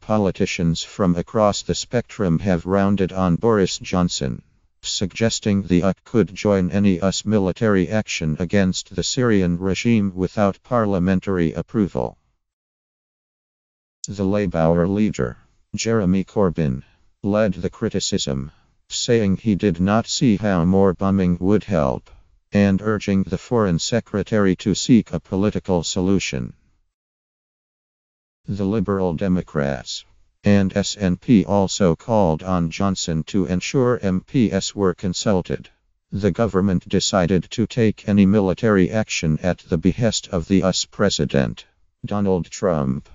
politicians from across the spectrum have rounded on Boris Johnson, suggesting the UK could join any US military action against the Syrian regime without parliamentary approval. The Labour leader, Jeremy Corbyn, led the criticism, saying he did not see how more bombing would help, and urging the Foreign Secretary to seek a political solution. The Liberal Democrats and SNP also called on Johnson to ensure MPs were consulted. The government decided to take any military action at the behest of the US President, Donald Trump.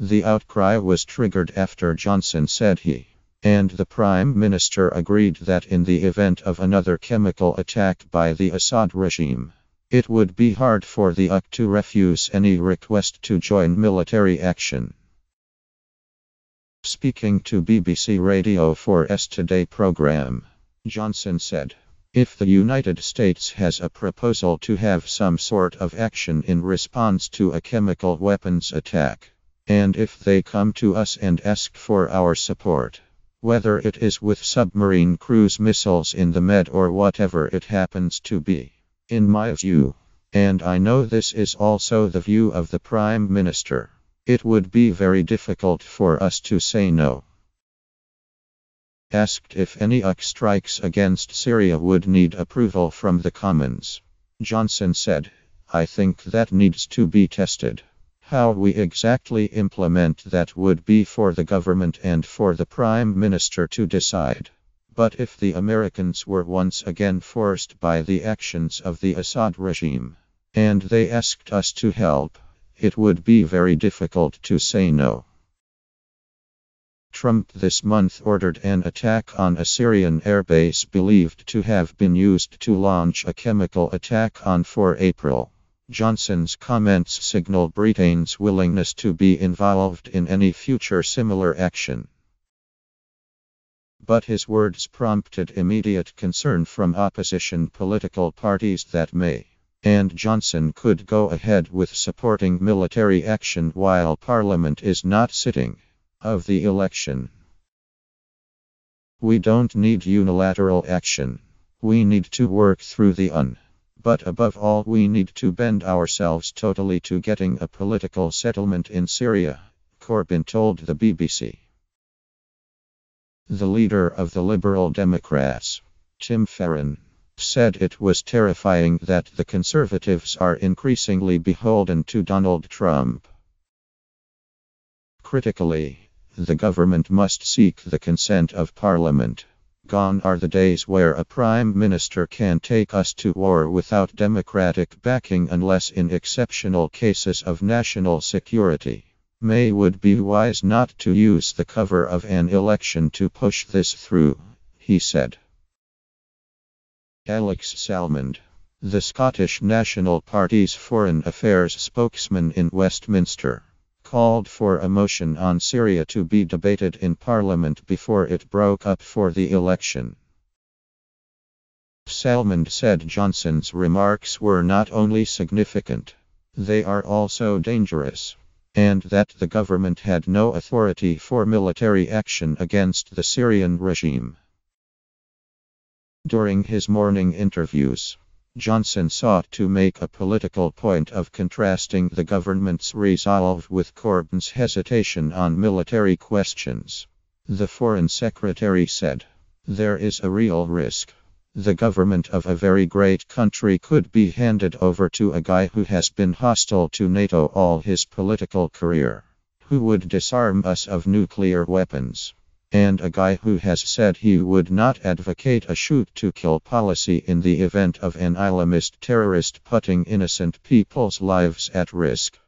The outcry was triggered after Johnson said he and the Prime Minister agreed that in the event of another chemical attack by the Assad regime, it would be hard for the UK to refuse any request to join military action. Speaking to BBC Radio 4's Today programme, Johnson said, "If the United States has a proposal to have some sort of action in response to a chemical weapons attack, and if they come to us and ask for our support, whether it is with submarine cruise missiles in the Med or whatever it happens to be, in my view, and I know this is also the view of the Prime Minister, it would be very difficult for us to say no." Asked if any UK strikes against Syria would need approval from the Commons, Johnson said, "I think that needs to be tested. How we exactly implement that would be for the government and for the Prime Minister to decide. But if the Americans were once again forced by the actions of the Assad regime, and they asked us to help, it would be very difficult to say no." Trump this month ordered an attack on a Syrian airbase believed to have been used to launch a chemical attack on 4 April. Johnson's comments signal Britain's willingness to be involved in any future similar action. But his words prompted immediate concern from opposition political parties that May and Johnson could go ahead with supporting military action while Parliament is not sitting of the election. "We don't need unilateral action. We need to work through the UN. But above all, we need to bend ourselves totally to getting a political settlement in Syria," Corbyn told the BBC. The leader of the Liberal Democrats, Tim Farron, said it was terrifying that the Conservatives are increasingly beholden to Donald Trump. Critically, the government must seek the consent of Parliament. Gone are the days where a Prime Minister can take us to war without democratic backing unless in exceptional cases of national security. May would be wise not to use the cover of an election to push this through, he said. Alex Salmond, the Scottish National Party's Foreign Affairs spokesman in Westminster, called for a motion on Syria to be debated in Parliament before it broke up for the election. Salmond said Johnson's remarks were not only significant, they are also dangerous, and that the government had no authority for military action against the Syrian regime. During his morning interviews, Johnson sought to make a political point of contrasting the government's resolve with Corbyn's hesitation on military questions. The Foreign Secretary said, "There is a real risk. The government of a very great country could be handed over to a guy who has been hostile to NATO all his political career, who would disarm us of nuclear weapons, and a guy who has said he would not advocate a shoot-to-kill policy in the event of an Islamist terrorist putting innocent people's lives at risk."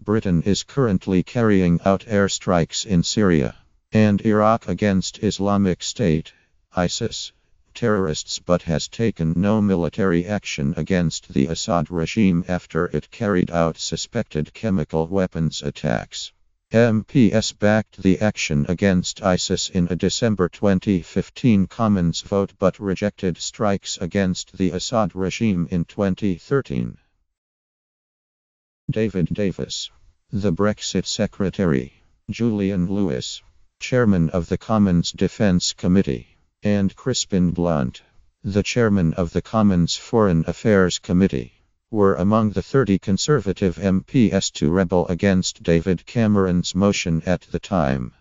Britain is currently carrying out airstrikes in Syria and Iraq against Islamic State, ISIS, terrorists, but has taken no military action against the Assad regime after it carried out suspected chemical weapons attacks. MPs backed the action against ISIS in a December 2015 Commons vote but rejected strikes against the Assad regime in 2013. David Davis, The Brexit Secretary, Julian Lewis, Chairman of the Commons Defence Committee, and Crispin Blunt, the Chairman of the Commons Foreign Affairs Committee, were among the 30 Conservative MPs to rebel against David Cameron's motion at the time.